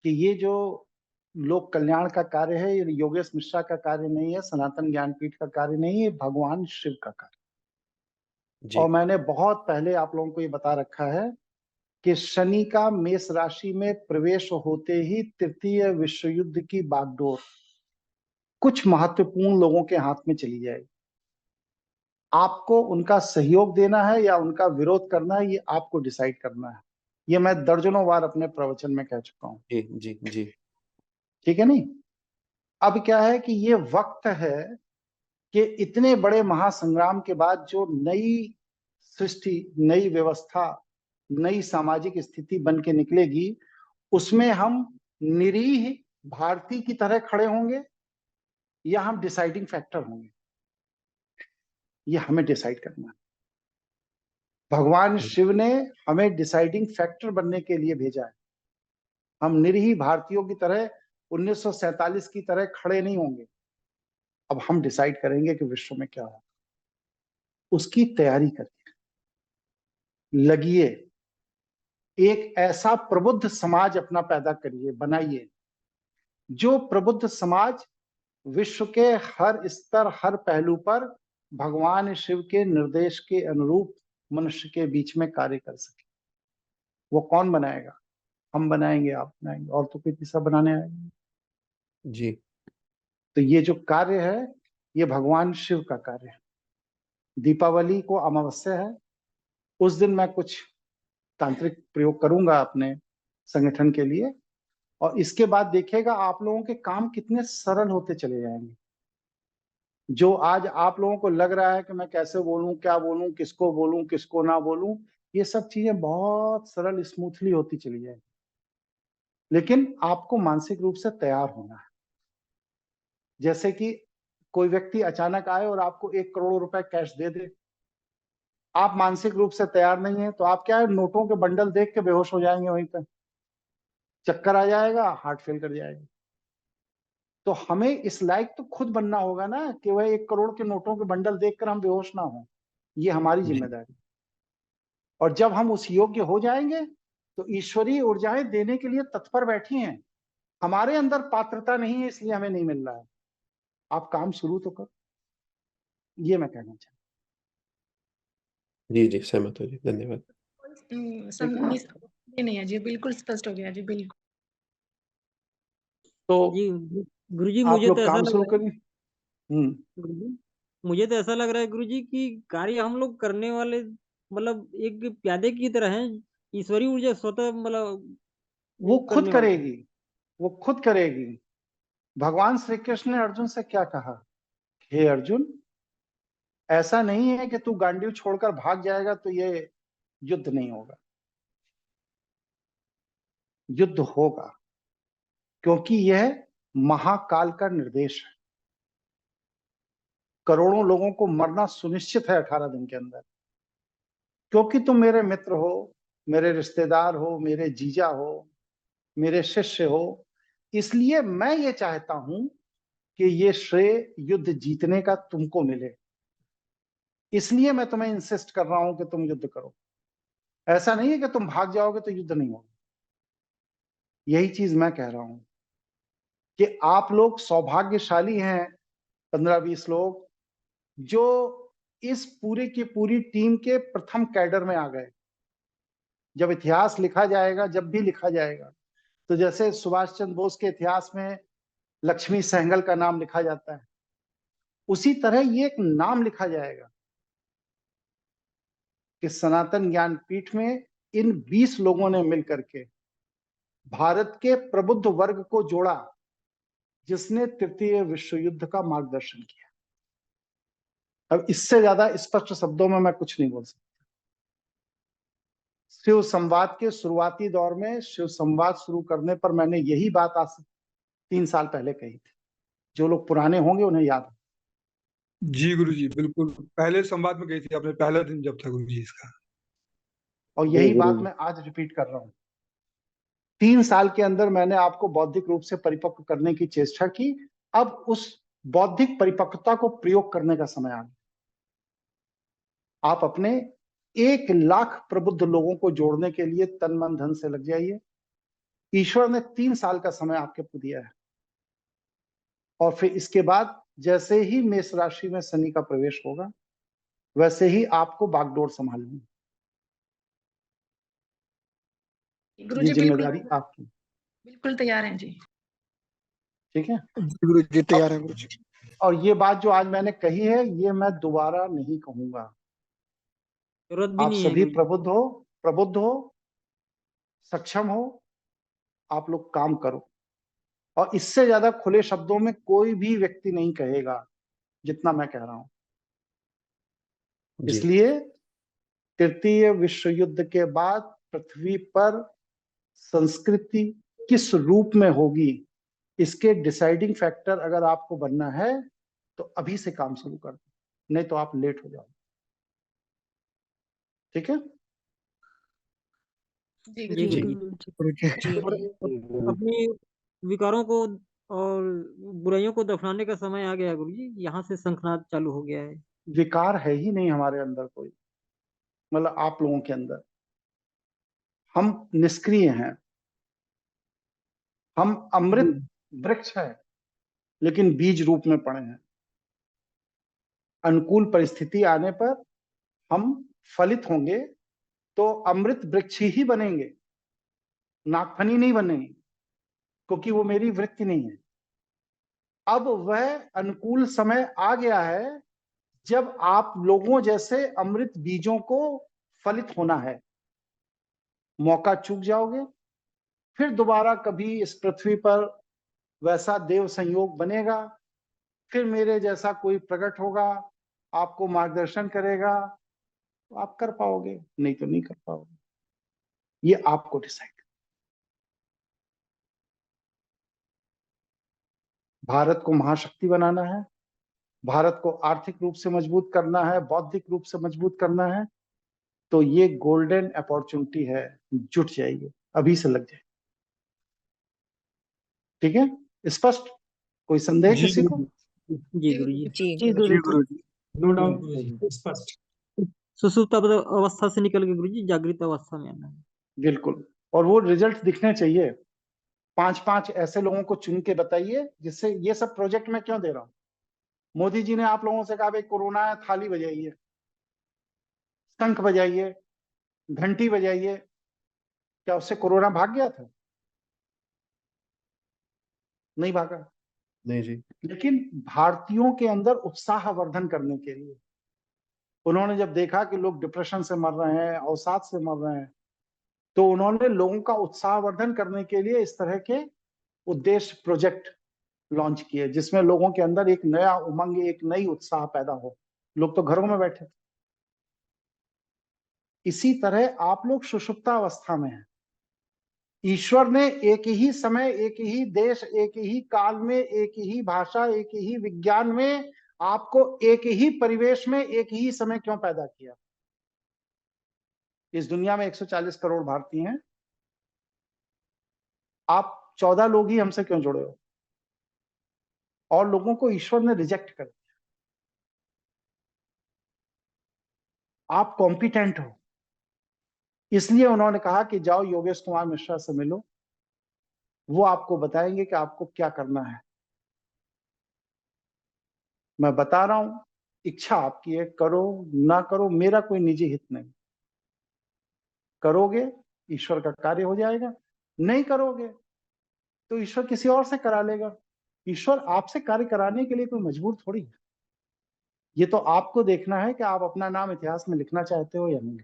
कि ये जो लोक कल्याण का कार्य है, ये योगेश मिश्रा का कार्य नहीं है, सनातन ज्ञानपीठ का कार्य नहीं है, भगवान शिव का कार्य। जी। और मैंने बहुत पहले आप लोगों को ये बता रखा है कि शनि का मेष राशि में प्रवेश होते ही तृतीय विश्व युद्ध की बागडोर कुछ महत्वपूर्ण लोगों के हाथ में चली जाएगी। आपको उनका सहयोग देना है या उनका विरोध करना है, ये आपको डिसाइड करना है। ये मैं दर्जनों बार अपने प्रवचन में कह चुका हूं। जी। जी। जी। ठीक है नहीं? अब क्या है कि ये वक्त है कि इतने बड़े महासंग्राम के बाद जो नई सृष्टि, नई व्यवस्था, नई सामाजिक स्थिति बन के निकलेगी, उसमें हम निरीह भारतीय की तरह खड़े होंगे या हम डिसाइडिंग फैक्टर होंगे, ये हमें डिसाइड करना है। भगवान शिव ने हमें डिसाइडिंग फैक्टर बनने के लिए भेजा है। हम निरीह भारतीयों की तरह 1947 की तरह खड़े नहीं होंगे। अब हम डिसाइड करेंगे कि विश्व में क्या हो, उसकी तैयारी करिए, लगिए, एक ऐसा प्रबुद्ध समाज अपना पैदा करिए, बनाइए, जो प्रबुद्ध समाज विश्व के हर स्तर, हर पहलू पर भगवान शिव के निर्देश के अनुरूप मनुष्य के बीच में कार्य कर सके। वो कौन बनाएगा? हम बनाएंगे, आप बनाएंगे, और तो कोई तीसरा बनाने आएगा? जी। तो ये जो कार्य है, ये भगवान शिव का कार्य है। दीपावली को अमावस्या है, उस दिन मैं कुछ तांत्रिक प्रयोग करूंगा अपने संगठन के लिए, और इसके बाद देखिएगा आप लोगों के काम कितने सरल होते चले जाएंगे। जो आज आप लोगों को लग रहा है कि मैं कैसे बोलूं, क्या बोलूं, किसको ना बोलूं, ये सब चीजें बहुत सरल, स्मूथली होती चली जाएंगी। लेकिन आपको मानसिक रूप से तैयार होना है। जैसे कि कोई व्यक्ति अचानक आए और आपको 1 करोड़ रुपए कैश दे दे, आप मानसिक रूप से तैयार नहीं है, तो आप क्या है, नोटों के बंडल देख के बेहोश हो जाएंगे, वहीं पे चक्कर आ जाएगा, हार्ट फेल कर जाएगा। तो हमें इस लायक तो खुद बनना होगा ना कि वह 1 करोड़ के नोटों के बंडल देखकर हम बेहोश ना हो। ये हमारी जी। जिम्मेदारी। और जब हम उस योग्य हो जाएंगे, तो ईश्वरीय ऊर्जाएं देने के लिए तत्पर बैठी हैं। हमारे अंदर पात्रता नहीं है, इसलिए हमें नहीं मिल रहा है। आप काम शुरू तो करो, ये मैं कहना चाहता जी। जी, सहमत हूँ जी, धन्यवाद। हूँ। ठीक है, नहीं नहीं जी, बिल्कुल स्पष्ट हो गया जी, बिल्कुल। तो जी, गुरुजी आप मुझे तो लोग ऐसा काम लग शुरू रहा है करिए। गुरुजी, मुझे तो ऐसा लग रहा है गुरुजी कि कार्य हम लोग करने वाले मतलब एक प्यादे की तरह हैं, ईश्वरीय ऊर्जा स्वतः मतलब वो वो खुद करने वाले हैं। करेगी, वो खुद करेगी। भगवान श्री कृष्ण ने अर्जुन से क्या कहा? हे अर्जुन, ऐसा नहीं है कि तू गांडीव छोड़कर भाग जाएगा तो ये युद्ध नहीं होगा। युद्ध होगा, क्योंकि यह महाकाल का निर्देश है। करोड़ों लोगों को मरना सुनिश्चित है 18 दिन के अंदर, क्योंकि तुम मेरे मित्र हो, मेरे रिश्तेदार हो, मेरे जीजा हो, मेरे शिष्य हो। इसलिए मैं ये चाहता हूं कि ये श्रेय युद्ध जीतने का तुमको मिले। इसलिए मैं तुम्हें इंसिस्ट कर रहा हूं कि तुम युद्ध करो। ऐसा नहीं है कि तुम भाग जाओगे तो युद्ध नहीं होगा। यही चीज मैं कह रहा हूं कि आप लोग सौभाग्यशाली हैं, 15-20 लोग, जो इस पूरी की पूरी टीम के प्रथम कैडर में आ गए। जब इतिहास लिखा जाएगा, जब भी लिखा जाएगा, तो जैसे सुभाष चंद्र बोस के इतिहास में लक्ष्मी सहगल का नाम लिखा जाता है, उसी तरह ये एक नाम लिखा जाएगा कि सनातन ज्ञानपीठ में इन 20 लोगों ने मिलकर के भारत के प्रबुद्ध वर्ग को जोड़ा, जिसने तृतीय विश्व युद्ध का मार्गदर्शन किया। अब इससे ज्यादा स्पष्ट शब्दों में मैं कुछ नहीं बोल सकता। शिव संवाद के शुरुआती दौर में, शिव संवाद शुरू करने पर मैंने यही बात आज से 3 साल पहले कही थी। जो लोग पुराने होंगे उन्हें याद है। जी गुरुजी, बिल्कुल पहले संवाद में कही थी आपने, पहला दिन जब था गुरुजी इसका। और जी यही बात गुरुजी। मैं आज रिपीट कर रहा हूं। 3 साल के अंदर मैंने आपको बौद्धिक रूप से परिपक्व करने की चेष्टा की। अब उस बौद्धिक परिपक्वता को प्रयोग करने का समय आ गया। आप अपने 1 लाख प्रबुद्ध लोगों को जोड़ने के लिए तन मन धन से लग जाइए। ईश्वर ने 3 साल का समय आपके दिया है, और फिर इसके बाद जैसे ही मेष राशि में शनि का प्रवेश होगा, वैसे ही आपको बागडोर संभालनी है। ये गुरुजी बिल्कुल जिम्मेदारी आपकी, बिल्कुल तैयार हैं जी। ठीक है। जी गुरुजी तैयार है गुरुजी। और ये बात जो आज मैंने कही है, ये मैं दोबारा नहीं कहूंगा। जरूरत भी आप नहीं है सभी गुरुजी। प्रबुद्ध हो, सक्षम हो, आप लोग काम करो, और इससे ज्यादा खुले शब्दों में कोई भी व्यक्ति नहीं कहेगा जितना मैं कह रहा हूं। जी इसलिए तृतीय विश्व युद्ध के बाद पृथ्वी पर संस्कृति किस रूप में होगी, इसके डिसाइडिंग फैक्टर अगर आपको बनना है तो अभी से काम शुरू कर दो, नहीं तो आप लेट हो जाओगे। ठीक है। जी जी जी गुरुजी। और अपने विकारों को और बुराइयों को दफनाने का समय आ गया है गुरुजी। यहाँ से शंखनाद चालू हो गया है। विकार है ही नहीं हमारे अंदर कोई, मतलब आप लोगों के अंदर। हम निष्क्रिय हैं, हम अमृत वृक्ष हैं, लेकिन बीज रूप में पड़े हैं। अनुकूल परिस्थिति आने पर हम फलित होंगे तो अमृत वृक्ष ही बनेंगे, नागफनी नहीं बनेंगे, क्योंकि वो मेरी वृत्ति नहीं है। अब वह अनुकूल समय आ गया है जब आप लोगों जैसे अमृत बीजों को फलित होना है। मौका चूक जाओगे, फिर दोबारा कभी इस पृथ्वी पर वैसा देव संयोग बनेगा, फिर मेरे जैसा कोई प्रकट होगा, आपको मार्गदर्शन करेगा, तो आप कर पाओगे, नहीं तो नहीं कर पाओगे। ये आपको डिसाइड। भारत को महाशक्ति बनाना है, भारत को आर्थिक रूप से मजबूत करना है, बौद्धिक रूप से मजबूत करना है, तो ये गोल्डन अपॉर्चुनिटी है, जुट जाइए, अभी से लग जाए। ठीक है, स्पष्ट? कोई संदेह जी किसी को? जी गुरुजी। जी गुरुजी। नो डाउट गुरुजी, स्पष्ट। सुसुप्त अवस्था से निकल के गुरुजी जागृत अवस्था में आना है। बिल्कुल। और वो रिजल्ट दिखने चाहिए। 5-5 ऐसे लोगों को चुन के बताइए, जिससे ये सब प्रोजेक्ट मैं क्यों दे रहा हूं। मोदी जी ने आप लोगों से कहा भाई कोरोना है, थाली बजाइए, शंख बजाइए, घंटी बजाइए, क्या उससे कोरोना भाग गया था? नहीं भागा। नहीं जी। लेकिन भारतीयों के अंदर उत्साहवर्धन करने के लिए उन्होंने जब देखा कि लोग डिप्रेशन से मर रहे हैं, अवसाद से मर रहे हैं, तो उन्होंने लोगों का उत्साहवर्धन करने के लिए इस तरह के उद्देश्य प्रोजेक्ट लॉन्च किए, जिसमें लोगों के अंदर एक नया उमंग, एक नई उत्साह पैदा हो। लोग तो घरों में बैठे थे। इसी तरह आप लोग सुषुप्ता अवस्था में हैं। ईश्वर ने एक ही समय, एक ही देश, एक ही काल में, एक ही भाषा, एक ही विज्ञान में आपको एक ही परिवेश में एक ही समय क्यों पैदा किया? इस दुनिया में 140 करोड़ भारतीय हैं, आप 14 लोग ही हमसे क्यों जुड़े हो? और लोगों को ईश्वर ने रिजेक्ट कर दिया। आप कॉम्पिटेंट हो, इसलिए उन्होंने कहा कि जाओ योगेश कुमार मिश्रा से मिलो, वो आपको बताएंगे कि आपको क्या करना है। मैं बता रहा हूं, इच्छा आपकी है, करो ना करो, मेरा कोई निजी हित नहीं। करोगे ईश्वर का कार्य हो जाएगा, नहीं करोगे तो ईश्वर किसी और से करा लेगा। ईश्वर आपसे कार्य कराने के लिए कोई मजबूर थोड़ी है। ये तो आपको देखना है कि आप अपना नाम इतिहास में लिखना चाहते हो या नहीं।